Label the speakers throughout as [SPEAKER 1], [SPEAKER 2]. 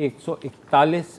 [SPEAKER 1] 141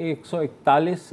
[SPEAKER 1] 141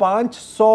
[SPEAKER 2] 500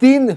[SPEAKER 2] 3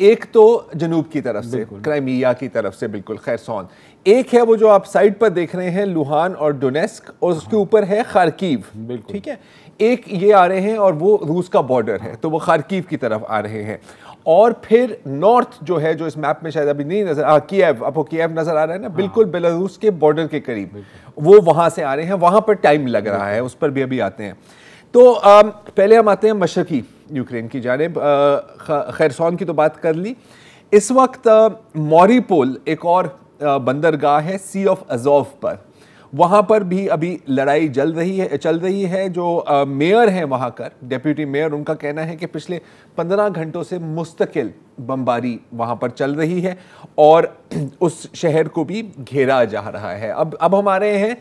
[SPEAKER 2] ایک تو جنوب کی طرف سے کرائمیا کی طرف سے بالکل خیرسون، ایک ہے وہ جو آپ سائڈ پر دیکھ رہے ہیں لوہان اور ڈونیسک، اور اس کے اوپر ہے خارکیو، ٹھیک ہے، ایک یہ آ رہے ہیں اور وہ روس کا بارڈر ہے تو وہ خارکیو کی طرف آ رہے ہیں، اور پھر نارتھ جو ہے جو اس میپ میں شاید ابھی نہیں نظر کییو، آپ کو کییو نظر آ رہا ہے نا، بالکل بیلاروس کے بارڈر کے قریب، وہ وہاں سے آ رہے ہیں، وہاں پر ٹائم لگ رہا ہے، اس پر بھی ابھی آتے ہیں۔ تو پہلے ہم آتے ہیں مشرقی یوکرین کی جانب، خیرسون کی تو بات کر لی، اس وقت موریپول ایک اور بندرگاہ ہے سی آف ازوف پر، وہاں پر بھی ابھی لڑائی چل رہی ہے، جو میئر ہیں وہاں کا ڈیپیوٹی میئر، ان کا کہنا ہے کہ پچھلے 15 گھنٹوں سے مستقل بمباری وہاں پر چل رہی ہے اور اس شہر کو بھی گھیرا جا رہا ہے۔ اب ہم آ رہے ہیں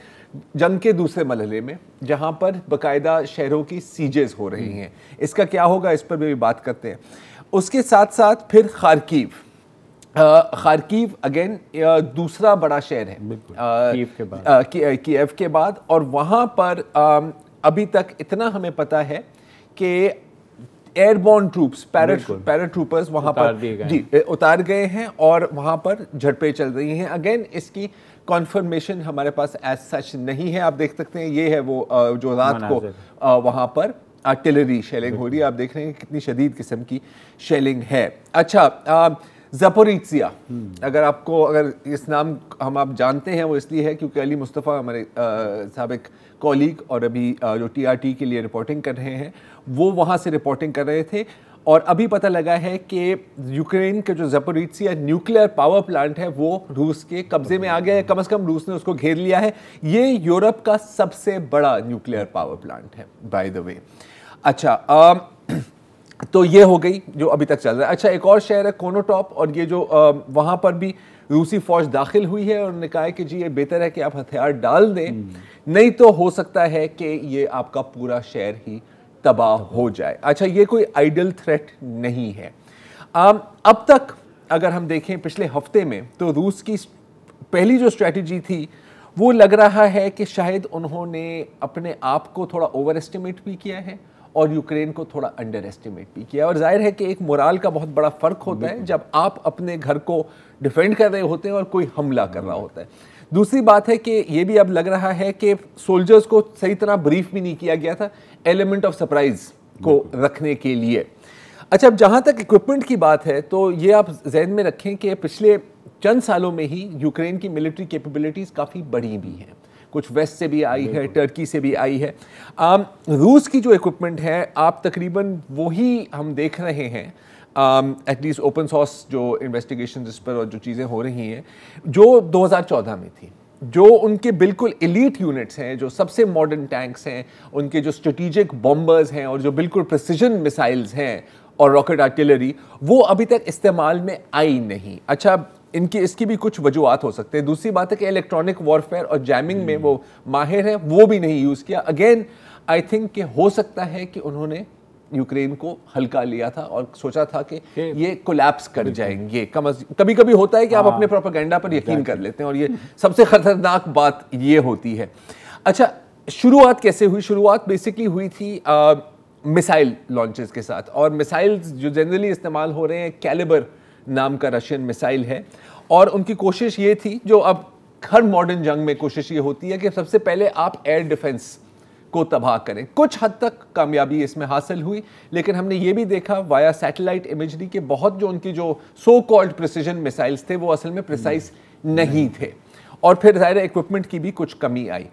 [SPEAKER 2] جنگ کے دوسرے مرحلے میں، جہاں پر باقاعدہ شہروں کی سیجز ہو رہی ہیں، اس کا کیا ہوگا اس پر بھی بات کرتے ہیں۔ اس کے ساتھ ساتھ پھر خارکیو اگین دوسرا بڑا شہر ہے کییو کے بعد، اور وہاں پر ابھی تک اتنا ہمیں پتا ہے کہ ایئر بورن ٹروپس پیراٹروپرز وہاں پر اتار گئے ہیں اور وہاں پر جھڑپیں چل رہی ہیں۔ اگین اس کی کنفرمیشن ہمارے پاس ایز سچ نہیں ہے، آپ دیکھ سکتے ہیں یہ ہے وہ جو رات کو وہاں پر آرٹلری شیلنگ ہو رہی ہے، آپ دیکھ رہے ہیں کتنی شدید قسم کی شیلنگ ہے۔ اچھا، زپوریزیا، اگر اس نام ہم آپ جانتے ہیں وہ اس لیے ہے کیونکہ علی مصطفیٰ ہمارے سابق کولیگ اور ابھی جو ٹی آر ٹی کے لیے رپورٹنگ کر رہے ہیں، وہ وہاں سے رپورٹنگ کر رہے تھے، اور ابھی پتہ لگا ہے کہ یوکرین کا جو زپوریزیا نیوکلیئر پاور پلانٹ ہے وہ روس کے قبضے میں آ گیا ہے، کم از کم روس نے اس کو گھیر لیا ہے۔ یہ یورپ کا سب سے بڑا نیوکلیئر پاور پلانٹ ہے بائی دا وے۔ اچھا، تو یہ ہو گئی جو ابھی تک چل رہا ہے۔ اچھا، ایک اور شہر ہے کونوٹاپ، اور یہ جو وہاں پر بھی روسی فوج داخل ہوئی ہے، اور انہوں نے کہا ہے کہ جی یہ بہتر ہے کہ آپ ہتھیار ڈال دیں، نہیں تو ہو سکتا ہے کہ یہ آپ کا پورا شہر ہی تباہ ہو جائے۔ اچھا، یہ کوئی آئیڈل تھریٹ نہیں ہے۔ اب تک اگر ہم دیکھیں پچھلے ہفتے میں، تو روس کی پہلی جو اسٹریٹجی تھی وہ لگ رہا ہے کہ شاید انہوں نے اپنے آپ کو تھوڑا اوور ایسٹیمیٹ بھی کیا ہے اور یوکرین کو تھوڑا انڈر ایسٹیمیٹ بھی کیا، اور ظاہر ہے کہ ایک مورال کا بہت بڑا فرق ہوتا ہے جب آپ اپنے گھر کو ڈیفینڈ کر رہے ہوتے ہیں اور کوئی حملہ کر رہا ہوتا ہے۔ دوسری بات ہے کہ یہ بھی اب لگ رہا ہے کہ سولجرز کو صحیح طرح بریف بھی نہیں کیا گیا تھا ایلیمنٹ آف سرپرائز کو رکھنے کے لیے۔ اچھا، اب جہاں تک اکوپمنٹ کی بات ہے تو یہ آپ ذہن میں رکھیں کہ پچھلے چند سالوں میں ہی یوکرین کی ملٹری کیپیبلٹیز کافی بڑی بھی ہیں، کچھ ویسٹ سے بھی آئی ہے، ٹرکی سے بھی آئی ہے۔ روس کی جو اکوپمنٹ ہے آپ تقریباً وہی ہم دیکھ رہے ہیں، ایٹ لیسٹ اوپن سورس جو انویسٹیگیشن اس پر اور جو چیزیں ہو رہی ہیں، جو 2014 میں تھی، جو ان کے بالکل ایلیٹ یونٹس ہیں، جو سب سے ماڈرن ٹینکس ہیں، ان کے جو اسٹریٹیجک بمبرز ہیں اور جو بالکل پریسیجن میسائلز ہیں اور راکٹ آرٹلری، وہ ابھی تک استعمال میں آئی نہیں۔ اچھا، اس کی بھی کچھ وجوہات ہو سکتے ہیں۔ دوسری بات ہے کہ الیکٹرانک وارفیئر اور جیمنگ میں وہ ماہر ہیں، وہ بھی نہیں یوز کیا۔ اگین آئی تھنک کہ ہو سکتا ہے کہ انہوں نے یوکرین کو ہلکا لیا تھا اور سوچا تھا کہ یہ کولیپس کر جائیں گے۔ کبھی کبھی ہوتا ہے کہ آپ اپنے پروپیگنڈا پر یقین کر لیتے ہیں، اور یہ سب سے خطرناک بات یہ ہوتی ہے۔ اچھا، شروعات کیسے ہوئی؟ شروعات بیسکلی ہوئی تھی میسائل لانچز کے ساتھ، اور میسائلز جو جنرلی استعمال ہو رہے ہیں کیلیبر نام کا رشین میسائل ہے، اور ان کی کوشش یہ تھی، جو اب ہر ماڈرن جنگ میں کوشش یہ ہوتی ہے کہ سب سے پہلے آپ ایئر ڈیفنس کو تباہ کریں۔ کچھ حد تک کامیابی اس میں حاصل ہوئی، لیکن ہم نے یہ بھی دیکھا وایا سیٹلائٹ امیجری کے بہت جو ان کی جو سو کالڈ پریسیجن میسائلز تھے وہ اصل میں پریسائز نہیں تھے، اور پھر ظاہر ایکوپمنٹ کی بھی کچھ کمی آئی۔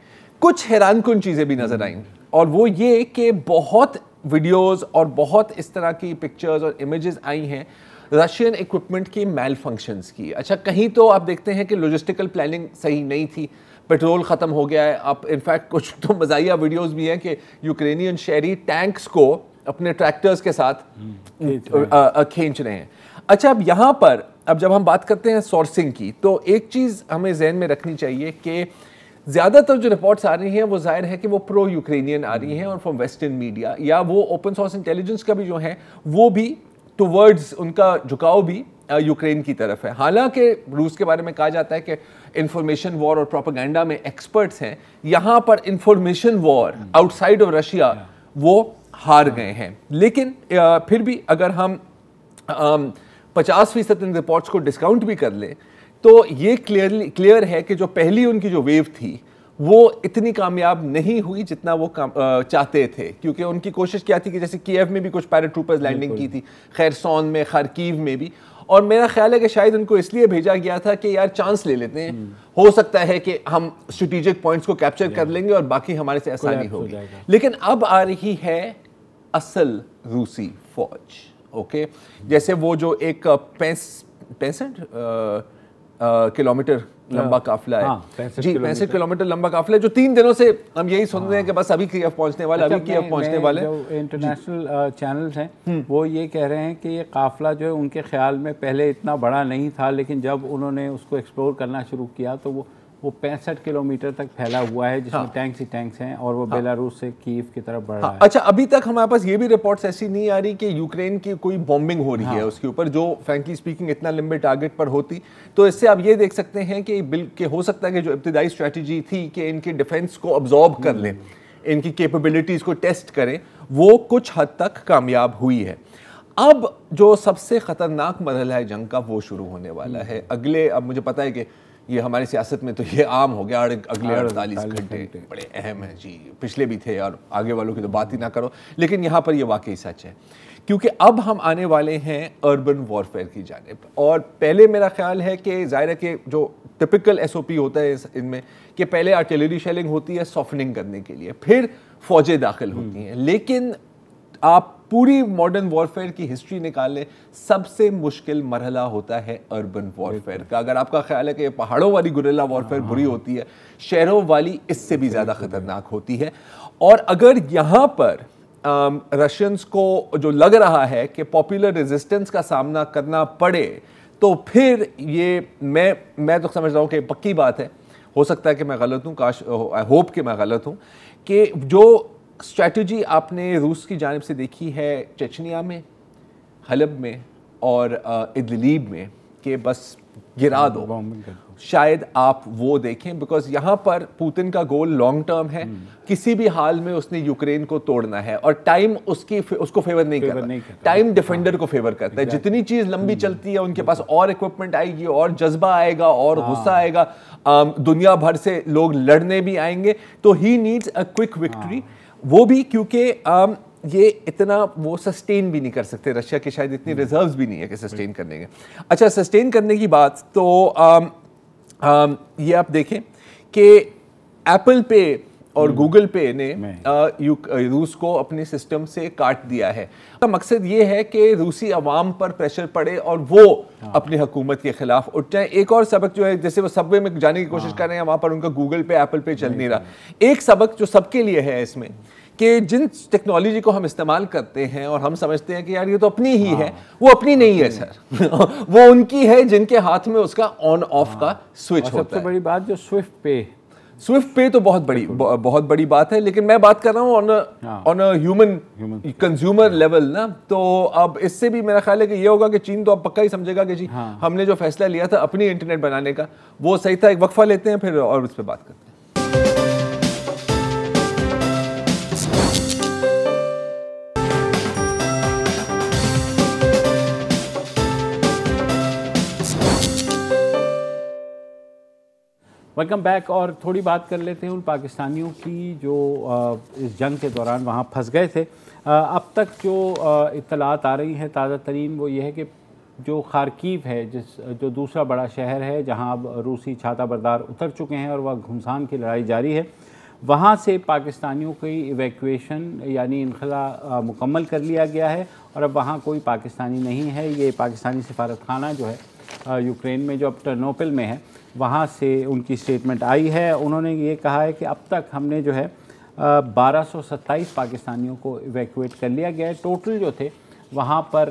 [SPEAKER 2] کچھ حیران کن چیزیں بھی نظر آئیں، اور وہ یہ کہ بہت ویڈیوز اور بہت اس طرح کی پکچرز اور امیجز آئی ہیں رشین ایکوپمنٹ کی میل فنکشنز کی۔ اچھا، کہیں تو آپ دیکھتے ہیں کہ لوجسٹیکل پلاننگ صحیح نہیں تھی، پیٹرول ختم ہو گیا ہے۔ آپ انفیکٹ کچھ تو مزاحیہ ویڈیوز بھی ہیں کہ یوکرینین شہری ٹینکس کو اپنے ٹریکٹرز کے ساتھ کھینچ رہے ہیں۔ اچھا، اب یہاں پر جب ہم بات کرتے ہیں سورسنگ کی، تو ایک چیز ہمیں ذہن میں رکھنی چاہیے کہ زیادہ تر جو رپورٹس آ رہی ہیں وہ ظاہر ہے کہ وہ پرو یوکرینین آ رہی ہیں، اور فرام ویسٹرن میڈیا، یا وہ اوپن سورس انٹیلیجنس کا بھی جو ہے وہ بھی ٹورڈز ان کا جھکاؤ بھی یوکرین کی طرف ہے۔ حالانکہ روس کے بارے میں کہا جاتا ہے کہ انفارمیشن وار اور پروپیگنڈا میں ایکسپرٹس ہیں، یہاں پر information war outside of Russia وہ ہار گئے ہیں۔ لیکن پھر بھی اگر ہم 50% ان رپورٹس کو ڈسکاؤنٹ بھی کر لیں تو یہ کلیئر ہے کہ جو پہلی ان کی جو ویو تھی وہ اتنی کامیاب نہیں ہوئی جتنا وہ چاہتے تھے، کیونکہ ان کی کوشش کیا تھی کہ جیسے کیف میں بھی کچھ پیراٹروپرز لینڈنگ کی تھی، خیرسون میں، خارکیو میں بھی، اور میرا خیال ہے کہ شاید ان کو اس لیے بھیجا گیا تھا کہ یار چانس لے لیتے ہیں، ہو سکتا ہے کہ ہم اسٹریٹجک پوائنٹس کو کیپچر کر لیں گے اور باقی ہمارے سے آسانی ہوگی. لیکن اب آ رہی ہے اصل روسی فوج. اوکے، جیسے وہ جو ایک 65 کلومیٹر لمبا قافلہ ہے، جی 65 کلومیٹر لمبا قافلہ ہے، جو 3 دنوں سے ہم یہی سن رہے ہیں کہ بس ابھی کیف پہنچنے والا، ابھی کیف پہنچنے والے.
[SPEAKER 1] جو انٹرنیشنل چینلز ہیں وہ یہ کہہ رہے ہیں کہ یہ قافلہ جو ہے ان کے خیال میں پہلے اتنا بڑا نہیں تھا، لیکن جب انہوں نے اس کو ایکسپلور کرنا شروع کیا تو وہ 65 کلومیٹر تک پھیلا ہوا ہے، جس میں ٹینکس ہی ٹینکس ہیں، اور وہ بیلاروس سے کیف کی طرف بڑھ رہا ہے.
[SPEAKER 2] اچھا، ابھی تک ہمارے پاس یہ بھی رپورٹس ایسی نہیں آ رہی کہ یوکرین کی کوئی بومبنگ ہو رہی ہے اس کے اوپر، جو فرینکلی اسپیکنگ اتنا لمبے ٹارگٹ پر ہوتی. تو اس سے آپ یہ دیکھ سکتے ہیں کہ ہو سکتا ہے کہ جو ابتدائی اسٹریٹجی تھی کہ ان کے ڈیفنس کو ابزارب کر لیں، ان کی کیپیبلٹیز کو ٹیسٹ کریں، وہ کچھ حد تک کامیاب ہوئی ہے. اب جو سب سے خطرناک مرحلہ ہے جنگ کا وہ شروع ہونے والا ہے اگلے، اب مجھے پتا ہے کہ یہ ہماری سیاست میں تو یہ عام ہو گیا، اگلے 48 گھنٹے بڑے اہم ہیں جی، پچھلے بھی تھے اور آگے والوں کی تو بات ہی نہ کرو، لیکن یہاں پر یہ واقعی سچ ہے کیونکہ اب ہم آنے والے ہیں اربن وارفیئر کی جانب. اور پہلے میرا خیال ہے کہ ظاہر ہے کہ جو ٹپکل ایس او پی ہوتا ہے ان میں کہ پہلے آرٹلری شیلنگ ہوتی ہے سافٹننگ کرنے کے لیے، پھر فوجیں داخل ہوتی ہیں. لیکن آپ پوری ماڈرن وارفیئر کی ہسٹری نکالیں، سب سے مشکل مرحلہ ہوتا ہے اربن وارفیئر کا. اگر آپ کا خیال ہے کہ پہاڑوں والی گریلا وارفیئر بری ہوتی ہے، شہروں والی اس سے بھی زیادہ خطرناک ہوتی ہے. اور اگر یہاں پر رشینز کو جو لگ رہا ہے کہ پاپولر ریزسٹنس کا سامنا کرنا پڑے تو پھر یہ میں تو سمجھ رہا ہوں کہ پکی بات ہے، ہو سکتا ہے کہ میں غلط ہوں، کاش آئی ہوپ کہ میں غلط ہوں، کہ جو اسٹریٹجی آپ نے روس کی جانب سے دیکھی ہے چچنیا میں، حلب میں اور ادلیب میں کہ بس گرا دو، شاید آپ وہ دیکھیں، بیکاز یہاں پر پوتن کا گول لانگ ٹرم ہے، کسی بھی حال میں اس نے یوکرین کو توڑنا ہے، اور ٹائم اس کو فیور نہیں کرتا، ٹائم ڈیفینڈر کو فیور کرتا ہے. جتنی چیز لمبی چلتی ہے ان کے پاس اور اکوپمنٹ آئے گی، اور جذبہ آئے گا، اور غصہ آئے گا، دنیا بھر سے لوگ لڑنے بھی آئیں گے. تو ہی نیڈز اے کوئک وکٹری، وہ بھی کیونکہ یہ اتنا وہ سسٹین بھی نہیں کر سکتے، رشیا کے شاید اتنی ریزروز بھی نہیں ہے کہ سسٹین کرنے کے. اچھا، سسٹین کرنے کی بات تو یہ آپ دیکھیں کہ ایپل پے اور گوگل پے نے روس کو اپنے سسٹم سے کاٹ دیا ہے. مقصد یہ ہے کہ روسی عوام پر پریشر پڑے اور وہ اپنی حکومت کے خلاف اٹھ جائیں. ایک اور سبق جو ہے، جیسے وہ سب وے میں جانے کی کوشش کر رہے ہیں، وہاں پر ان کا گوگل پے ایپل پے چل نہیں رہا. ایک سبق جو سب کے لیے ہے اس میں کہ جن ٹیکنالوجی کو ہم استعمال کرتے ہیں اور ہم سمجھتے ہیں کہ یار یہ تو اپنی ہی ہے، وہ اپنی نہیں ہے سر، وہ ان کی ہے جن کے ہاتھ میں اس کا آن آف کا سوئچ ہوتا ہے.
[SPEAKER 1] سب سے بڑی بات جو
[SPEAKER 2] سوئفٹ پے تو بہت بڑی بات ہے، لیکن میں بات کر رہا ہوں آن اے ہیومن کنزیومر لیول نا. تو اب اس سے بھی میرا خیال ہے کہ یہ ہوگا کہ چین تو اب پکا ہی سمجھے گا کہ جی ہم نے جو فیصلہ لیا تھا اپنی انٹرنیٹ بنانے کا وہ صحیح تھا. ایک وقفہ لیتے ہیں پھر اور اس پہ بات کرتے ہیں.
[SPEAKER 1] Welcome back. اور تھوڑی بات کر لیتے ہیں ان پاکستانیوں کی جو اس جنگ کے دوران وہاں پھنس گئے تھے. اب تک جو اطلاعات آ رہی ہیں تازہ ترین وہ یہ ہے کہ جو خارکیو ہے، جو دوسرا بڑا شہر ہے جہاں اب روسی چھاتا بردار اتر چکے ہیں اور وہ گھمسان کی لڑائی جاری ہے، وہاں سے پاکستانیوں کی ایویکویشن یعنی انخلا مکمل کر لیا گیا ہے، اور اب وہاں کوئی پاکستانی نہیں ہے. یہ پاکستانی سفارت خانہ جو ہے یوکرین میں، جو اب ٹرنوپل میں ہے، وہاں سے ان کی سٹیٹمنٹ آئی ہے. انہوں نے یہ کہا ہے کہ اب تک ہم نے جو ہے 1227 پاکستانیوں کو ایویکویٹ کر لیا گیا ہے. ٹوٹل جو تھے وہاں پر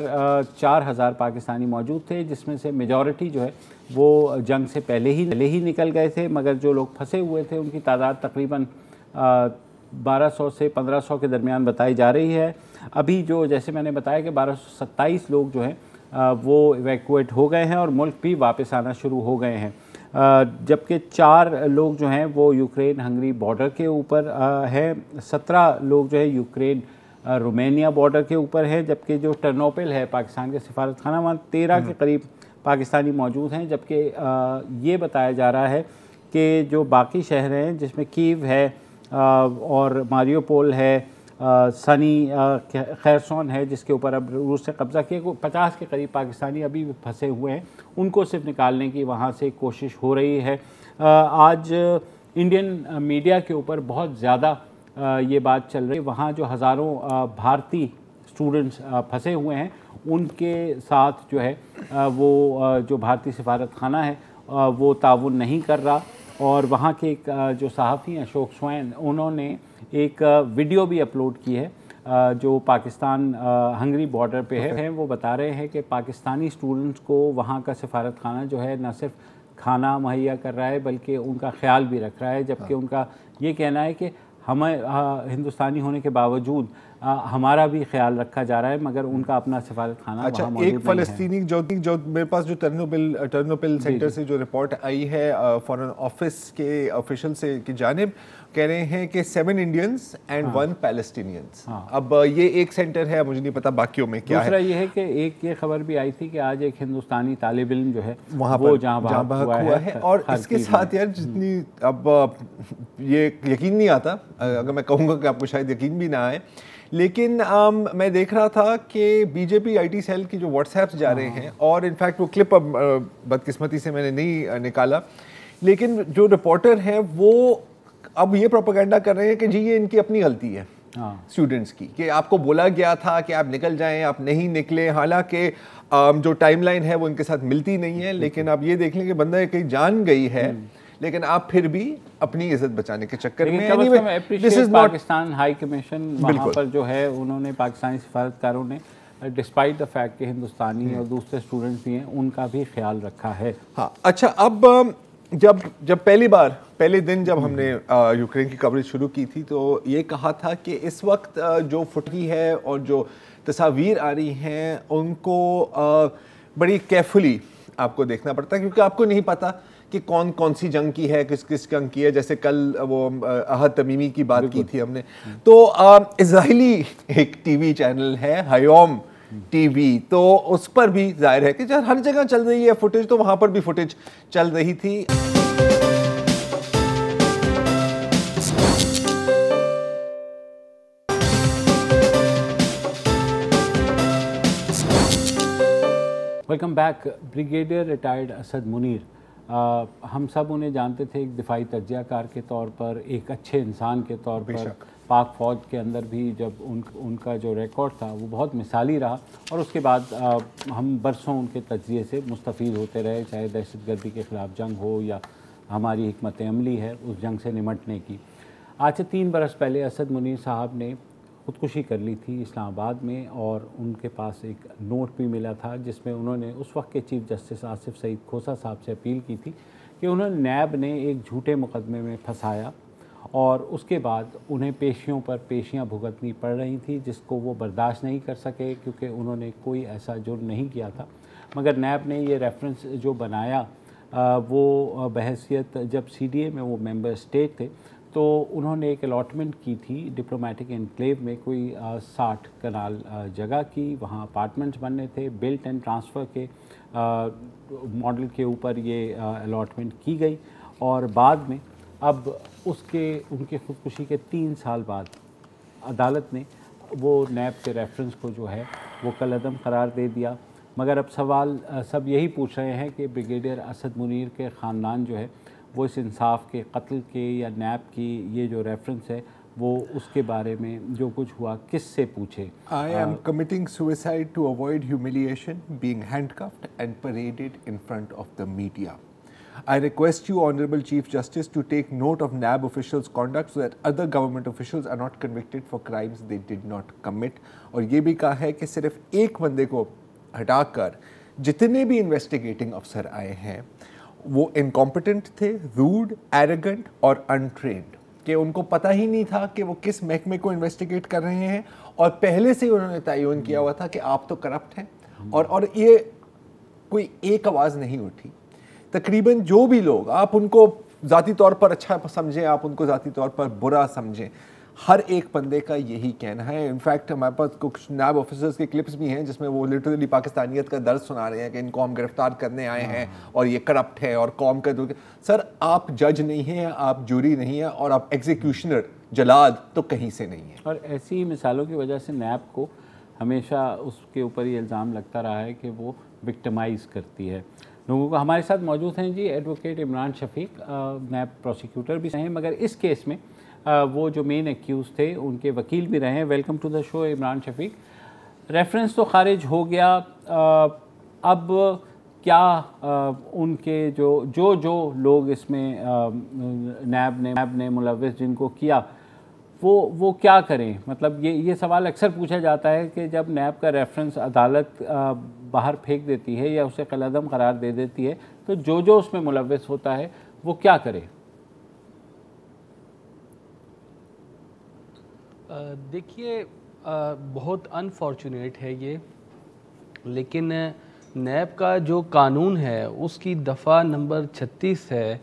[SPEAKER 1] 4000 پاکستانی موجود تھے، جس میں سے میجورٹی جو ہے وہ جنگ سے پہلے ہی نکل گئے تھے، مگر جو لوگ پھنسے ہوئے تھے ان کی تعداد تقریباً 1200 سے 1500 کے درمیان بتائی جا رہی ہے. ابھی جو جیسے میں نے بتایا کہ 1227 لوگ جو ہیں وہ ایویکویٹ ہو گئے ہیں اور ملک بھی واپس آنا شروع ہو گئے ہیں، جبکہ 4 لوگ جو ہیں وہ یوکرین ہنگری بارڈر کے اوپر ہے. 17 لوگ جو ہے یوکرین رومینیا بارڈر کے اوپر ہے، جبکہ جو ٹرنوپل ہے پاکستان کے سفارت خانہ وہاں 13 کے قریب پاکستانی موجود ہیں، جبکہ یہ بتایا جا رہا ہے کہ جو باقی شہر ہیں جس میں کیو ہے اور ماریوپول ہے، سنی خیرسون ہے جس کے اوپر اب روس سے قبضہ کیا، 50 کے قریب پاکستانی ابھی بھی پھنسے ہوئے ہیں، ان کو صرف نکالنے کی وہاں سے کوشش ہو رہی ہے۔ آج انڈین میڈیا کے اوپر بہت زیادہ یہ بات چل رہی ہے، وہاں جو ہزاروں بھارتی اسٹوڈنٹس پھنسے ہوئے ہیں ان کے ساتھ جو ہے وہ جو بھارتی سفارت خانہ ہے وہ تعاون نہیں کر رہا، اور وہاں کے ایک جو صحافی ہیں اشوک سوین، انہوں نے ایک ویڈیو بھی اپلوڈ کی ہے جو پاکستان ہنگری بارڈر پہ ہے۔ وہ بتا رہے ہیں کہ پاکستانی اسٹوڈنٹس کو وہاں کا سفارت خانہ جو ہے نہ صرف کھانا مہیا کر رہا ہے بلکہ ان کا خیال بھی رکھ رہا ہے، جبکہ ان کا یہ کہنا ہے کہ ہمیں ہندوستانی ہونے کے باوجود ہمارا بھی خیال رکھا جا رہا ہے، مگر ان کا اپنا سفارت خانہ وہاں موجود نہیں ہے۔
[SPEAKER 2] ایک فلسطینی جو میرے پاس جو ٹرنوپل سینٹر سے جو رپورٹ آئی ہے فارن آفس کے آفیشل سے کی جانب، کہہ رہے ہیں کہ 7 انڈینز اینڈ 1 پیلسٹینینز۔ اب یہ ایک سینٹر ہے، مجھے نہیں پتا باقیوں میں کیا ہے۔
[SPEAKER 1] دوسرا یہ ہے کہ ایک یہ خبر بھی آئی تھی کہ آج ایک ہندوستانی طالب علم جو ہے وہ جہاں بحق ہوا ہے،
[SPEAKER 2] اور اس کے ساتھ یار جتنی اب یہ یقین نہیں آتا، اگر میں کہوں گا کہ آپ کو شاید یقین بھی نہ آئے، لیکن میں دیکھ رہا تھا کہ B J P I T cell کی جو واٹس ایپس جا رہے ہیں، اور انفیکٹ وہ کلپ اب بدقسمتی سے میں نے نہیں نکالا، لیکن جو رپورٹر ہیں وہ اب یہ پروپیگنڈا کر رہے ہیں کہ جی یہ ان کی اپنی غلطی ہے اسٹوڈنٹس کی، کہ آپ کو بولا گیا تھا کہ آپ نکل جائیں، آپ نہیں نکلے، حالانکہ جو ٹائم لائن ہے وہ ان کے ساتھ ملتی نہیں ہے، لیکن آپ یہ دیکھ لیں کہ بندہ کہیں جان گئی ہے، لیکن آپ پھر بھی اپنی عزت بچانے کے چکر میں
[SPEAKER 1] پاکستان ہائی کمیشن وہاں پر جو ہے انہوں نے پاکستانی سفارتکاروں نے ڈسپائٹ دا فیکٹ کہ ہندوستانی اور دوسرے اسٹوڈنٹس بھی ہیں ان کا بھی خیال رکھا ہے۔
[SPEAKER 2] ہاں اچھا، اب جب پہلے دن جب ہم نے یوکرین کی کوریج شروع کی تھی تو یہ کہا تھا کہ اس وقت جو فٹی ہے اور جو تصاویر آ رہی ہیں ان کو بڑی کیئرفلی آپ کو دیکھنا پڑتا ہے، کیونکہ آپ کو نہیں پتا کہ کون سی جنگ کی ہے، کس جنگ کی ہے۔ جیسے کل وہ احد تمیمی کی بات کی تھی ہم نے، تو اسرائیلی ایک ٹی وی چینل ہے ہیوم ٹی وی، تو اس پر بھی ظاہر ہے کہ ہر جگہ چل رہی ہے فوٹیج، تو وہاں پر بھی فوٹیج چل رہی تھی۔
[SPEAKER 1] Welcome back. Brigadier retired Asad Munir, ہم سب انہیں جانتے تھے ایک دفاعی تجزیہ کار کے طور پر، ایک اچھے انسان کے طور پر۔ پاک فوج کے اندر بھی جب ان کا جو ریکارڈ تھا وہ بہت مثالی رہا، اور اس کے بعد ہم برسوں ان کے تجزیے سے مستفید ہوتے رہے، چاہے دہشت گردی کے خلاف جنگ ہو یا ہماری حکمت عملی ہے اس جنگ سے نمٹنے کی۔ آج سے 3 برس پہلے اسد منیر صاحب نے خودکشی کر لی تھی اسلام آباد میں، اور ان کے پاس ایک نوٹ بھی ملا تھا جس میں انہوں نے اس وقت کے چیف جسٹس آصف سعید کھوسہ صاحب سے اپیل کی تھی کہ انہوں نے نیب نے ایک جھوٹے مقدمے میں پھنسایا، اور اس کے بعد انہیں پیشیوں پر پیشیاں بھگتنی پڑ رہی تھیں جس کو وہ برداشت نہیں کر سکے، کیونکہ انہوں نے کوئی ایسا جرم نہیں کیا تھا۔ مگر نیب نے یہ ریفرنس جو بنایا وہ بحیثیت جب سی ڈی اے میں وہ ممبر اسٹیٹ تھے، تو انہوں نے ایک الاٹمنٹ کی تھی ڈپلومیٹک انکلیو میں، کوئی 60 کنال جگہ کی، وہاں اپارٹمنٹس بننے تھے، بلٹ اینڈ ٹرانسفر کے ماڈل کے اوپر یہ الاٹمنٹ کی گئی، اور بعد میں اب ان کے خودکشی کے 3 سال بعد عدالت نے وہ نیب کے ریفرنس کو جو ہے وہ کالعدم قرار دے دیا۔ مگر اب سوال سب یہی پوچھ رہے ہیں کہ بریگیڈیئر اسد منیر کے خاندان جو ہے وہ اس انصاف کے، قتل کے یا نیب کی یہ جو ریفرنس ہے وہ اس کے بارے میں جو کچھ ہوا کس سے پوچھے۔
[SPEAKER 2] I am committing suicide to avoid humiliation, being handcuffed and paraded in front of the media. I request you, Honorable Chief Justice, to take note of NAB officials' conduct so that other government officials are not convicted for crimes they did not commit. اور یہ بھی کہا ہے کہ صرف ایک بندے کو ہٹا کر جتنے بھی انویسٹیگیٹنگ افسر آئے ہیں وہ انکمپیٹنٹ تھے، روڈ، ایروگنٹ اور انٹرینڈ، کہ ان کو پتہ ہی نہیں تھا کہ وہ کس محکمے کو انویسٹیگیٹ کر رہے ہیں، اور پہلے سے انہوں نے تعین کیا ہوا تھا کہ آپ تو کرپٹ ہیں، اور یہ کوئی ایک آواز نہیں اٹھی۔ تقریباً جو بھی لوگ، آپ ان کو ذاتی طور پر اچھا سمجھیں، آپ ان کو ذاتی طور پر برا سمجھیں، ہر ایک بندے کا یہی کہنا ہے. انفیکٹ ہمارے پاس کچھ نائب آفیسرز کے کلپس بھی ہیں جس میں وہ لٹرلی پاکستانیت کا درد سنا رہے ہیں کہ ان کو ہم گرفتار کرنے آئے ہیں اور یہ کرپٹ ہے اور قوم کا. سر آپ جج نہیں ہیں, آپ جوری نہیں ہیں, اور آپ ایگزیکیوشنر جلاد تو کہیں سے نہیں ہیں.
[SPEAKER 1] اور ایسی مثالوں کی وجہ سے نیب کو ہمیشہ اس کے اوپر یہ الزام لگتا رہا ہے کہ وہ وکٹمائز کرتی ہے لوگوں کو. ہمارے ساتھ موجود ہیں جی ایڈوکیٹ عمران شفیق, نیب پروسیکیوٹر بھی ہیں مگر اس کیس میں وہ جو مین ایکیوز تھے ان کے وکیل بھی رہے ہیں. Welcome to the show Imran Shafiq. Reference تو خارج ہو گیا, اب کیا ان کے جو لوگ اس میں نیب نے ملوث جن کو کیا وہ کیا کریں؟ مطلب یہ سوال اکثر پوچھا جاتا ہے کہ جب نیب کا ریفرنس عدالت باہر پھینک دیتی ہے یا اسے قلعدم قرار دے دیتی ہے تو جو اس میں ملوث ہوتا ہے وہ کیا کرے؟
[SPEAKER 3] دیکھیے بہت انفارچونیٹ ہے یہ, لیکن نیب کا جو قانون ہے اس کی دفعہ نمبر 36 ہے,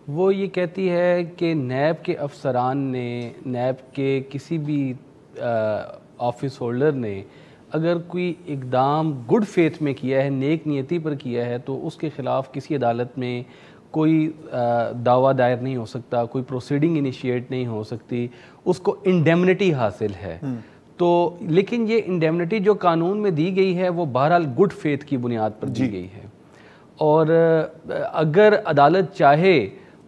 [SPEAKER 3] وہ یہ کہتی ہے کہ نیب کے افسران نے, نیب کے کسی بھی آفس ہولڈر نے اگر کوئی اقدام گڈ فیتھ میں کیا ہے, نیک نیتی پر کیا ہے, تو اس کے خلاف کسی عدالت میں کوئی دعویٰ دائر نہیں ہو سکتا, کوئی پروسیڈنگ انیشیٹ نہیں ہو سکتی, اس کو انڈیمنٹی حاصل ہے. تو لیکن یہ انڈیمنٹی جو قانون میں دی گئی ہے وہ بہرحال گڈ فیتھ کی بنیاد پر دی گئی ہے, اور اگر عدالت چاہے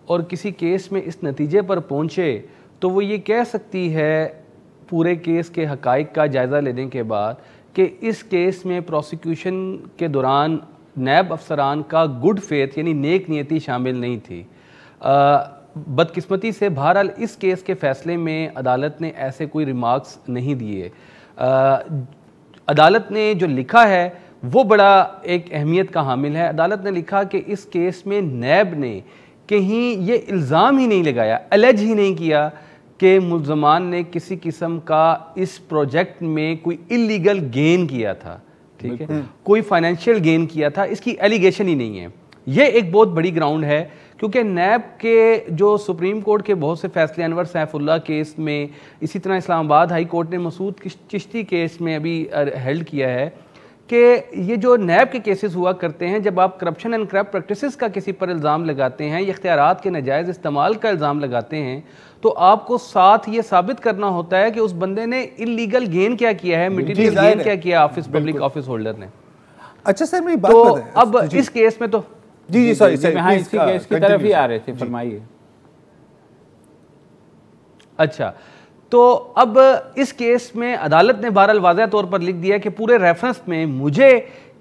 [SPEAKER 3] اور کسی کیس میں اس نتیجے پر پہنچے تو وہ یہ کہہ سکتی ہے پورے کیس کے حقائق کا جائزہ لینے کے بعد کہ اس کیس میں پروسیکیوشن کے دوران نیب افسران کا گڈ فیتھ یعنی نیک نیتی شامل نہیں تھی. بدقسمتی سے بہرحال اس کیس کے فیصلے میں عدالت نے ایسے کوئی ریمارکس نہیں دیے. عدالت نے جو لکھا ہے وہ بڑا ایک اہمیت کا حامل ہے. عدالت نے لکھا کہ اس کیس میں نیب نے کہیں یہ الزام ہی نہیں لگایا, الج ہی نہیں کیا کہ ملزمان نے کسی قسم کا اس پروجیکٹ میں کوئی اللیگل گین کیا تھا, ٹھیک ہے, کوئی فائنینشیل گین کیا تھا, اس کی ایلیگیشن ہی نہیں ہے. یہ ایک بہت بڑی گراؤنڈ ہے کیونکہ نیب کے جو سپریم کورٹ کے بہت سے فیصلے, انور سیف اللہ کیس میں, اسی طرح اسلام آباد ہائی کورٹ نے مسعود چشتی کیس میں ابھی ہیلڈ کیا ہے کہ یہ جو نیب کے کیسز ہوا کرتے ہیں, جب آپ کرپشن اینڈ کرپٹ پریکٹسز کا کسی پر الزام لگاتے ہیں یا اختیارات کے ناجائز استعمال کا الزام لگاتے ہیں, تو آپ کو ساتھ یہ ثابت کرنا ہوتا ہے کہ اس بندے نے اللیگل گین کیا کیا ہے, مٹیریل گین کیا کیا پبلک آفس ہولڈر نے.
[SPEAKER 2] اچھا سر میری بات
[SPEAKER 3] تو اب اس کیس میں تو
[SPEAKER 2] جی سوری
[SPEAKER 1] ہاں اسی کیس کی طرف ہی آ رہے تھے, فرمائیے.
[SPEAKER 3] اچھا, تو اب اس کیس میں عدالت نے بہرحال واضح طور پر لکھ دیا کہ پورے ریفرنس میں مجھے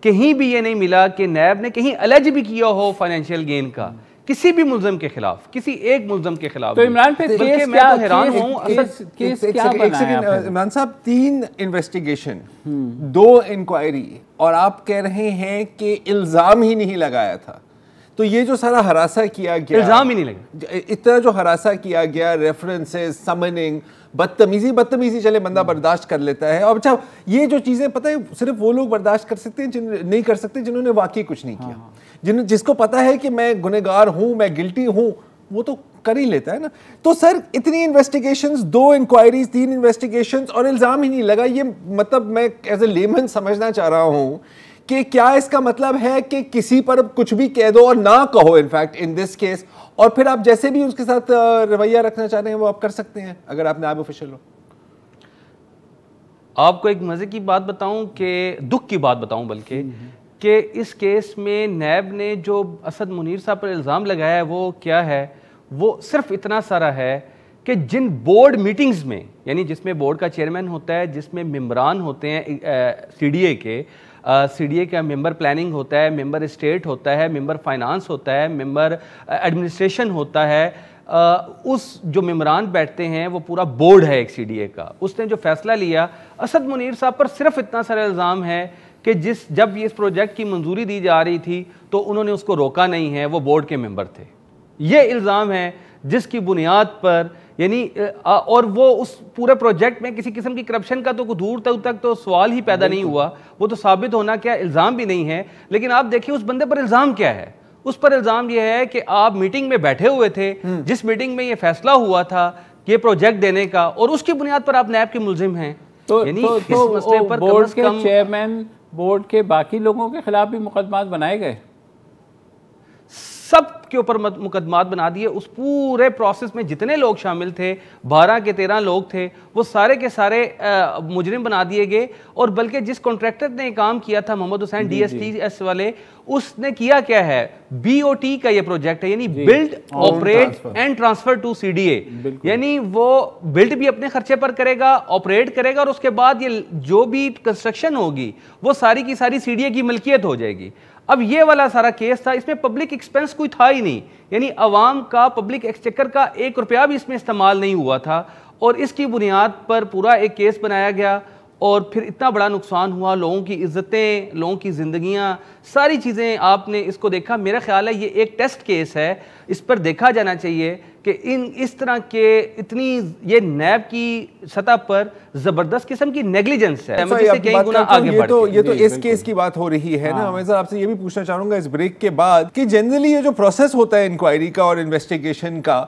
[SPEAKER 3] کہیں بھی یہ نہیں ملا کہ نیب نے کہیں الج بھی کیا ہو فائنینشیل گین کا کسی بھی ملزم کے خلاف, کسی ایک ملزم کے خلاف.
[SPEAKER 1] تو عمران پہ کیس
[SPEAKER 3] میں تو حیران ہوں,
[SPEAKER 1] کیس کیا بنا ہے؟
[SPEAKER 2] عمران صاحب 3 انویسٹیگیشن 2 انکوائری اور آپ کہہ رہے ہیں کہ الزام ہی نہیں لگایا تھا. تو یہ جو سارا ہراساں کیا گیا,
[SPEAKER 3] الزام ہی نہیں لگا,
[SPEAKER 2] اتنا جو ہراساں کیا گیا, ریفرنسز, سمننگ, بدتمیزی چلے بندہ برداشت کر لیتا ہے. اور اچھا یہ جو چیزیں پتہ ہے صرف وہ لوگ برداشت کر سکتے ہیں نہیں کر سکتے جنہوں نے واقعی کچھ نہیں کیا, جس کو پتہ ہے کہ میں گنہگار ہوں, میں گلٹی ہوں, وہ تو کر ہی لیتا ہے نا. تو سر اتنی انویسٹیگیشنز, 2 انکوائریز, 3 انویسٹیگیشنز اور الزام ہی نہیں لگا, یہ مطلب میں ایز اے لیمن سمجھنا چاہ رہا ہوں کہ کیا اس کا مطلب ہے کہ کسی پر کچھ بھی کہہ دو اور نہ کہو انفیکٹ ان دس کیس, اور پھر آپ جیسے بھی اس کے ساتھ رویہ رکھنا چاہ رہے ہیں وہ آپ کر سکتے ہیں اگر آپ نائب آفیشل ہو؟
[SPEAKER 3] آپ کو ایک مزے کی بات بتاؤں, کہ دکھ کی بات بتاؤں بلکہ, کہ اس کیس میں نیب نے جو اسد منیر صاحب پر الزام لگایا ہے وہ کیا ہے, وہ صرف اتنا سارا ہے کہ جن بورڈ میٹنگز میں, یعنی جس میں بورڈ کا چیئرمین ہوتا ہے, جس میں ممبران ہوتے ہیں سی ڈی اے کے, سی ڈی اے کا ممبر پلاننگ ہوتا ہے, ممبر اسٹیٹ ہوتا ہے, ممبر فائنانس ہوتا ہے, ممبر ایڈمنسٹریشن ہوتا ہے, اس جو ممبران بیٹھتے ہیں وہ پورا بورڈ ہے ایک سی ڈی اے کا. اس نے جو فیصلہ لیا, اسد منیر صاحب پر صرف اتنا سارا الزام ہے کہ جب یہ اس پروجیکٹ کی منظوری دی جا رہی تھی تو انہوں نے اس کو روکا نہیں ہے, وہ بورڈ کے ممبر تھے. یہ الزام ہے جس کی بنیاد پر یعنی اور وہ اس پورے پروجیکٹ میں کسی قسم کی کرپشن کا تو دور تک تو سوال ہی پیدا نہیں ہوا, وہ تو ثابت ہونا کیا الزام بھی نہیں ہے. لیکن آپ دیکھیں اس بندے پر الزام کیا ہے, اس پر الزام یہ ہے کہ آپ میٹنگ میں بیٹھے ہوئے تھے جس میٹنگ میں یہ فیصلہ ہوا تھا یہ پروجیکٹ دینے کا اور اس کی بنیاد پر آپ نیب کے ملزم ہیں.
[SPEAKER 1] یعنی اس مسئلے پر بورڈ کے چیئرمین بورڈ کے باقی لوگوں کے خلاف بھی مقدمات بنائے گئے,
[SPEAKER 3] سب کے اوپر مقدمات بنا دیے. اس پورے پروسیس میں جتنے لوگ شامل تھے 12 کے 13 لوگ تھے, وہ سارے کے سارے مجرم بنا دیے گئے. اور بلکہ جس کانٹریکٹر نے کام کیا تھا محمد حسین ڈی ایس ٹی ایس والے, اس نے کیا کیا ہے, بی او ٹی کا یہ پروجیکٹ ہے, یعنی build operate and transfer to C D A. یعنی وہ بلڈ بھی اپنے خرچے پر کرے گا, آپریٹ کرے گا, اور اس کے بعد یہ جو بھی کنسٹرکشن ہوگی وہ ساری کی ساری سی ڈی اے کی ملکیت ہو جائے گی. اب یہ والا سارا کیس تھا, اس میں پبلک ایکسپینس کوئی تھا ہی نہیں, یعنی عوام کا پبلک ایکسچیکر کا 1 روپیہ بھی اس میں استعمال نہیں ہوا تھا, اور اس کی بنیاد پر پورا ایک کیس بنایا گیا. اور پھر اتنا بڑا نقصان ہوا, لوگوں کی عزتیں, لوگوں کی زندگیاں, ساری چیزیں آپ نے اس کو دیکھا. میرا خیال ہے یہ ایک ٹیسٹ کیس ہے, اس پر دیکھا جانا چاہیے کہ اس طرح کے اتنی یہ نیب کی سطح پر زبردست قسم کی نیگلیجنس ہے.
[SPEAKER 2] یہ تو اس کیس کی بات ہو رہی ہے نا. میں آپ سے یہ بھی پوچھنا چاہوں گا اس بریک کے بعد کہ جنرلی یہ جو پروسیس ہوتا ہے انکوائری کا اور انویسٹیگیشن کا,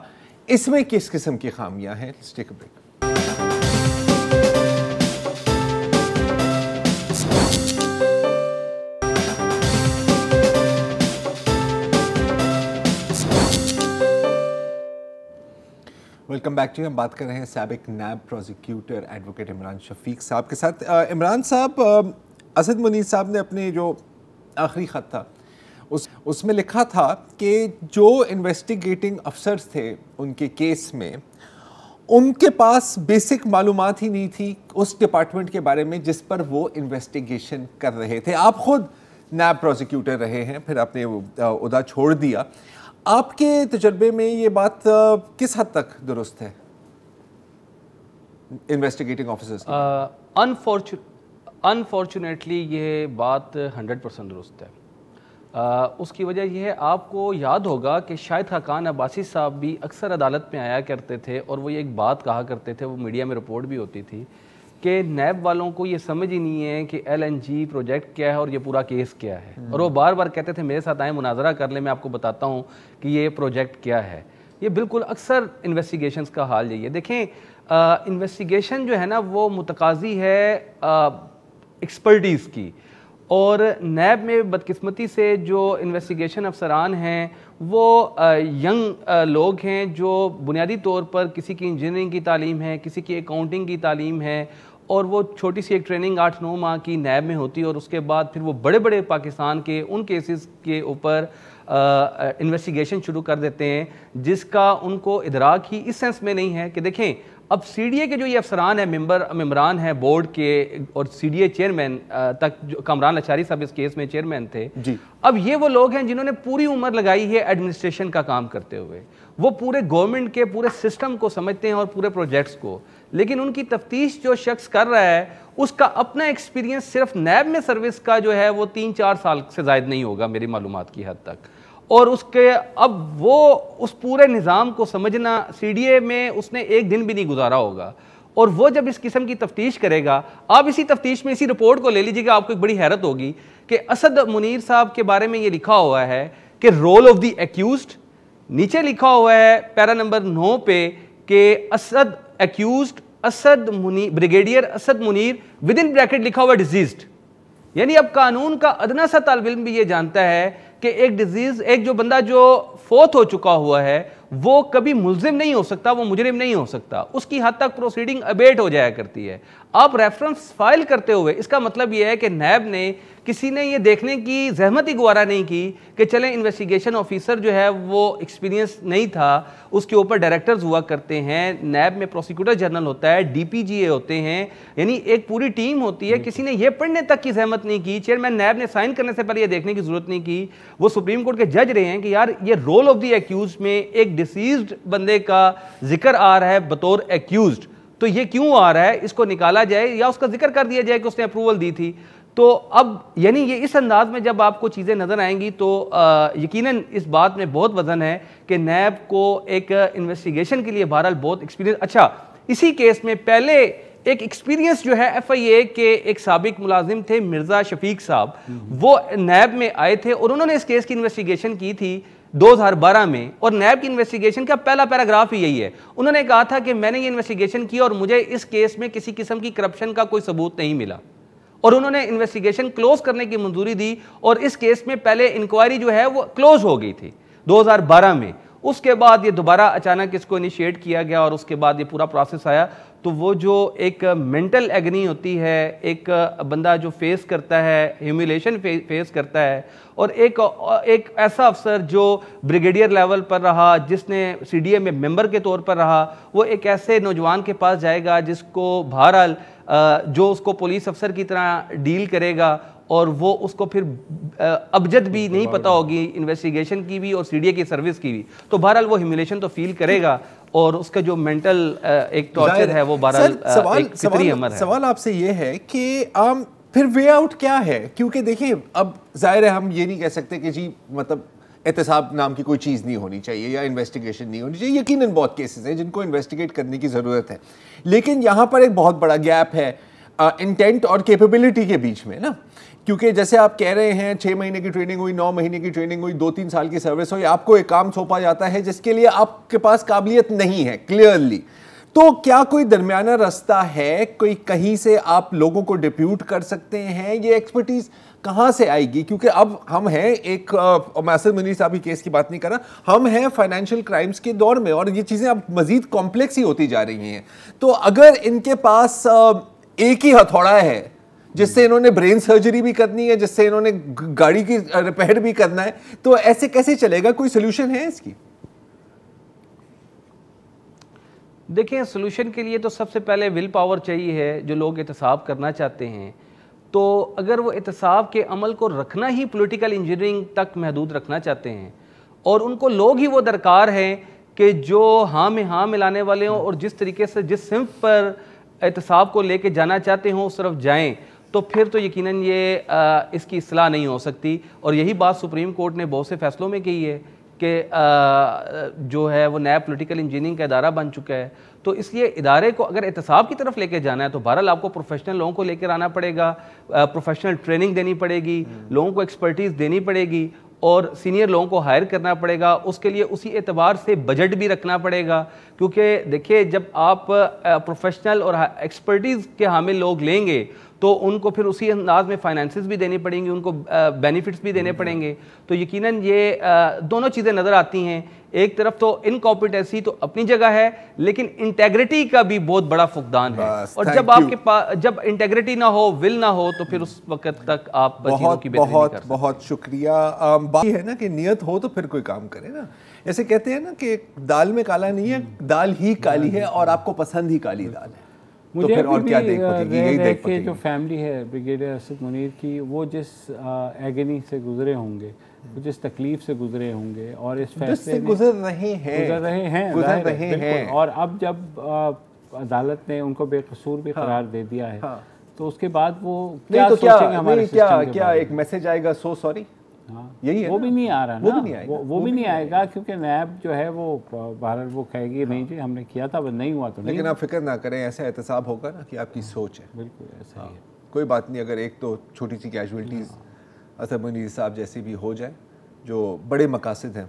[SPEAKER 2] اس میں کس قسم کی خامیاں ہیں. Let's take a break. Welcome back to. ہم بات کر رہے ہیں سابق نیب پروزیکیوٹر ایڈوکیٹ عمران شفیق صاحب کے ساتھ. عمران صاحب, اسد منیر صاحب نے اپنے جو آخری خط تھا اس میں لکھا تھا کہ جو انویسٹیگیٹنگ افسرز تھے ان کے کیس میں, ان کے پاس بیسک معلومات ہی نہیں تھی اس ڈپارٹمنٹ کے بارے میں جس پر وہ انویسٹیگیشن کر رہے تھے. آپ خود نیب پروزیکیوٹر رہے ہیں, پھر آپ نے عہدہ چھوڑ دیا. آپ کے تجربے میں یہ بات کس حد تک درست ہے انویسٹیگیٹنگ آفیسرز کی؟
[SPEAKER 3] انفارچونیٹلی یہ بات 100% درست ہے. اس کی وجہ یہ ہے, آپ کو یاد ہوگا کہ شاہد خاقان عباسی صاحب بھی اکثر عدالت میں آیا کرتے تھے, اور وہ یہ ایک بات کہا کرتے تھے, وہ میڈیا میں رپورٹ بھی ہوتی تھی, کہ نیب والوں کو یہ سمجھ ہی نہیں ہے کہ ایل این جی پروجیکٹ کیا ہے اور یہ پورا کیس کیا ہے. اور وہ بار بار کہتے تھے میرے ساتھ آئیں, مناظرہ کر لیں, میں آپ کو بتاتا ہوں کہ یہ پروجیکٹ کیا ہے. یہ بالکل اکثر انویسٹیگیشنز کا حال یہی ہے. دیکھیں, انویسٹیگیشن جو ہے نا وہ متقاضی ہے ایکسپرٹیز کی, اور نیب میں بدقسمتی سے جو انویسٹیگیشن افسران ہیں وہ ینگ لوگ ہیں جو بنیادی طور پر کسی کی انجینئرنگ کی تعلیم ہے, کسی کی اکاؤنٹنگ کی تعلیم ہے, اور وہ چھوٹی سی ایک ٹریننگ 8-9 ماہ کی نیب میں ہوتی ہے, اور اس کے بعد پھر وہ بڑے بڑے پاکستان کے ان کیسز کے اوپر انویسٹیگیشن شروع کر دیتے ہیں جس کا ان کو ادراک ہی اس سینس میں نہیں ہے. کہ دیکھیں, اب سی ڈی اے کے جو یہ افسران ہیں, ممبران ہیں بورڈ کے, اور سی ڈی اے چیئرمین تک, جو کامران لچاری صاحب اس کیس میں چیئرمین تھے, اب یہ وہ لوگ ہیں جنہوں نے پوری عمر لگائی ہے ایڈمنسٹریشن کا کام کرتے ہوئے. وہ پورے گورنمنٹ کے پورے سسٹم کو سمجھتے ہیں اور پورے پروجیکٹس کو, لیکن ان کی تفتیش جو شخص کر رہا ہے اس کا اپنا ایکسپیرینس صرف نیب میں سروس کا جو ہے وہ 3-4 سال سے زائد نہیں ہوگا میری معلومات کی حد تک. اور اس کے اب وہ اس پورے نظام کو سمجھنا, سی ڈی اے میں اس نے ایک دن بھی نہیں گزارا ہوگا, اور وہ جب اس قسم کی تفتیش کرے گا, آپ اسی تفتیش میں اسی رپورٹ کو لے لیجیے گا, آپ کو ایک بڑی حیرت ہوگی کہ اسد منیر صاحب کے بارے میں یہ لکھا ہوا ہے کہ رول آف دی ایکیوزڈ, نیچے لکھا ہوا ہے پیرا نمبر 9 پہ کہ Asad accused Asad Munir, brigadier Asad Munir, within bracket لکھا ہوا ڈیزیزڈ. یعنی اب قانون کا ادنا سا طالب علم بھی یہ جانتا ہے کہ ایک ڈیزیز, ایک جو بندہ جو فوت ہو چکا ہوا ہے وہ کبھی ملزم نہیں ہو سکتا, وہ مجرم نہیں ہو سکتا, اس کی حد تک پروسیڈنگ ابیٹ ہو جایا کرتی ہے. آپ ریفرنس فائل کرتے ہوئے, اس کا مطلب یہ ہے کہ نیب نے, کسی نے یہ دیکھنے کی زحمت ہی گوارا نہیں کی کہ چلیں انویسٹیگیشن آفیسر جو ہے وہ ایکسپیرینس نہیں تھا, اس کے اوپر ڈائریکٹرز ہوا کرتے ہیں, نیب میں پروسیکیوٹر جنرل ہوتا ہے, ڈی پی جی اے ہوتے ہیں, یعنی ایک پوری ٹیم ہوتی ہے. کسی نے یہ پڑھنے تک کی زحمت نہیں کی, چیئرمین نیب نے سائن کرنے سے پہلے یہ دیکھنے کی ضرورت نہیں کی. وہ سپریم کورٹ کے جج رہے ہیں کہ یار یہ رول آف دی ایکیوزڈ میں ایک ڈیسیزڈ بندے کا ذکر آ رہا ہے بطور ایکیوزڈ, تو یہ کیوں آ رہا ہے, اس کو نکالا جائے یا اس کا ذکر کر دیا جائے کہ اس نے اپروول دی تھی. تو اب یعنی یہ اس انداز میں جب آپ کو چیزیں نظر آئیں گی تو یقیناً اس بات میں بہت وزن ہے کہ نیب کو ایک انویسٹیگیشن کے لیے بہرحال بہت ایکسپیرینس. اچھا, اسی کیس میں پہلے ایک ایکسپیرینس جو ہے ایف آئی اے کے ایک سابق ملازم تھے مرزا شفیق صاحب, وہ نیب میں آئے تھے اور انہوں نے اس کیس کی انویسٹیگیشن کی تھی 2012 میں, اور نیب کی انویسٹیگیشن کا پہلا پیراگراف ہی یہی ہے. انہوں نے کہا تھا کہ میں نے یہ انویسٹیگیشن کی اور مجھے اس کیس میں کسی قسم کی کرپشن کا کوئی ثبوت نہیں ملا, اور انہوں نے انویسٹیگیشن کلوز کرنے کی منظوری دی, اور اس کیس میں پہلے انکوائری جو ہے وہ کلوز ہو گئی تھی 2012 میں. اس کے بعد یہ دوبارہ اچانک اس کو انیشیٹ کیا گیا اور اس کے بعد یہ پورا پروسیس آیا. تو وہ جو ایک مینٹل ایگنی ہوتی ہے, ایک بندہ جو فیس کرتا ہے, ہیومیلیشن فیس کرتا ہے, اور ایک ایسا افسر جو بریگیڈیئر لیول پر رہا, جس نے سی ڈی اے میں ممبر کے طور پر رہا, وہ ایک ایسے نوجوان کے پاس جائے گا جس کو بہرحال جو اس کو پولیس افسر کی طرح ڈیل کرے گا, اور وہ اس کو پھر ابجد بھی نہیں پتہ ہوگی انویسٹیگیشن کی بھی اور سی ڈی اے کی سروس کی بھی, تو بہرحال وہ ہیومیلیشن تو فیل کرے گا, اور اس کا جو مینٹل ایک ٹارچر ہے وہ بہرحال ایک فطری امر ہے.
[SPEAKER 2] سوال آپ سے یہ ہے کہ پھر وے آؤٹ کیا ہے؟ کیونکہ دیکھیں اب ظاہر ہے ہم یہ نہیں کہہ سکتے کہ جی مطلب احتساب نام کی کوئی چیز نہیں ہونی چاہیے یا انویسٹیگیشن نہیں ہونی چاہیے. یقیناً بہت کیسز ہیں جن کو انویسٹیگیٹ کرنے کی ضرورت ہے, لیکن یہاں پر ایک بہت بڑا گیپ ہے انٹینٹ اور کیپیبلٹی کے بیچ میں نا. کیونکہ جیسے آپ کہہ رہے ہیں 6 مہینے کی ٹریننگ ہوئی, 9 مہینے کی ٹریننگ ہوئی, 2-3 سال کی سروس ہوئی, آپ کو ایک کام سونپا جاتا ہے جس کے لیے آپ کے پاس قابلیت نہیں ہے کلیئرلی, تو کیا کوئی درمیانہ رستہ ہے, کوئی کہیں سے آپ لوگوں کو ڈپیوٹ کر سکتے ہیں؟ یہ ایکسپرٹیز کہاں سے آئے گی؟ کیونکہ اب ہم ہیں ایک, میں اسد منیر صاحب کی کیس کی بات نہیں کر رہا, ہم ہیں فائنینشیل کرائمز کے دور میں, اور یہ چیزیں اب مزید کمپلیکس ہی ہوتی جا رہی ہیں. تو اگر ان کے پاس ایک ہی ہتھوڑا ہے جس سے انہوں نے برین سرجری بھی کرنی ہے, جس سے انہوں نے گاڑی کی ریپیئر بھی کرنا ہے, تو ایسے کیسے چلے گا؟ کوئی سلوشن ہے اس کی؟
[SPEAKER 3] دیکھیں سلوشن کے لیے تو سب سے پہلے ول پاور چاہیے ہے. جو لوگ احتساب کرنا چاہتے ہیں, تو اگر وہ احتساب کے عمل کو رکھنا ہی پولیٹیکل انجینئرنگ تک محدود رکھنا چاہتے ہیں, اور ان کو لوگ ہی وہ درکار ہیں کہ جو ہاں میں ہاں ملانے والے ہوں, اور جس طریقے سے جس سمت پر احتساب کو لے کے جانا چاہتے ہوں اس طرف جائیں, تو پھر تو یقیناً یہ اس کی اصلاح نہیں ہو سکتی. اور یہی بات سپریم کورٹ نے بہت سے فیصلوں میں کی ہے کہ جو ہے وہ نیا پولیٹیکل انجینئرنگ کا ادارہ بن چکا ہے. تو اس لیے ادارے کو اگر احتساب کی طرف لے کے جانا ہے تو بہرحال آپ کو پروفیشنل لوگوں کو لے کر آنا پڑے گا, پروفیشنل ٹریننگ دینی پڑے گی, لوگوں کو ایکسپرٹیز دینی پڑے گی, اور سینئر لوگوں کو ہائر کرنا پڑے گا. اس کے لیے اسی اعتبار سے بجٹ بھی رکھنا پڑے گا, کیونکہ دیکھیے جب آپ پروفیشنل اور ایکسپرٹیز کے حامل لوگ لیں گے تو ان کو پھر اسی انداز میں فائنینسز بھی دینی پڑیں گی, ان کو بینیفٹس بھی دینے پڑیں گے. تو یقیناً یہ دونوں چیزیں نظر آتی ہیں. ایک طرف تو انکمپیٹنسی تو اپنی جگہ ہے, لیکن انٹیگریٹی کا بھی بہت بڑا فقدان ہے, اور جب آپ کے پاس جب انٹیگریٹی نہ ہو, ول نہ ہو, تو پھر اس وقت تک آپ چیزوں کی بہتری نہیں کر سکتے.
[SPEAKER 2] بہت شکریہ. بات ہے نا کہ نیت ہو تو پھر کوئی کام کرے نا. ایسے کہتے ہیں نا کہ دال میں کالا نہیں ہے, دال ہی کالی ہے, اور آپ کو پسند ہی کالی دال ہے.
[SPEAKER 1] مجھے ابھی بھی جو فیملی ہے بریگیڈیئر اسد منیر کی, وہ جس ایگنی سے گزرے ہوں گے, جس تکلیف سے گزرے ہوں گے, اور اس فیصلے میں
[SPEAKER 2] گزر رہے ہیں,
[SPEAKER 1] اور اب جب عدالت نے ان کو بے قصور بھی قرار دے دیا ہے, تو اس کے بعد وہ کیا سوچیں گے ہمارے سسٹم کے بارے میں؟
[SPEAKER 2] کیا ایک میسج آئے گا سو سوری؟ یہی ہے,
[SPEAKER 1] وہ بھی نہیں آ رہا نا, وہ بھی نہیں آئے گا, کیونکہ نیب جو ہے وہ بہرحال وہ کہے گی نہیں جی ہم نے کیا تھا, نہیں ہوا تو نہیں.
[SPEAKER 2] لیکن آپ فکر نہ کریں, ایسا احتساب ہوگا نا کہ آپ کی سوچ ہے.
[SPEAKER 1] بالکل ایسا ہی ہے,
[SPEAKER 2] کوئی بات نہیں. اگر ایک تو چھوٹی سی کیجویلٹیز اسد منیر صاحب جیسی بھی ہو جائے, جو بڑے مقاصد ہیں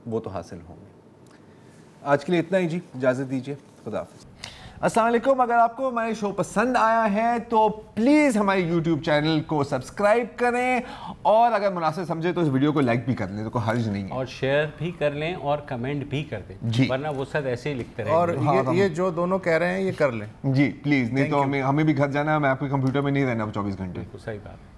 [SPEAKER 2] وہ تو حاصل ہوں گے. آج کے لیے اتنا ہی جی, اجازت دیجیے, خدا حافظ. السلام علیکم. اگر آپ کو ہمارے شو پسند آیا ہے تو پلیز ہمارے یوٹیوب چینل کو سبسکرائب کریں, اور اگر مناسب سمجھے تو اس ویڈیو کو لائک بھی کر لیں, تو کوئی حرج نہیں ہے,
[SPEAKER 1] اور شیئر بھی کر لیں, اور کمنٹ بھی کر دیں جی, ورنہ وہ سب ایسے ہی لکھتے رہیں.
[SPEAKER 4] اور یہ جو دونوں کہہ رہے ہیں یہ کر لیں
[SPEAKER 2] جی پلیز, نہیں تو ہمیں بھی گھر جانا ہے, میں آپ کے کمپیوٹر میں نہیں رہنا 24 گھنٹے.
[SPEAKER 1] صحیح بات.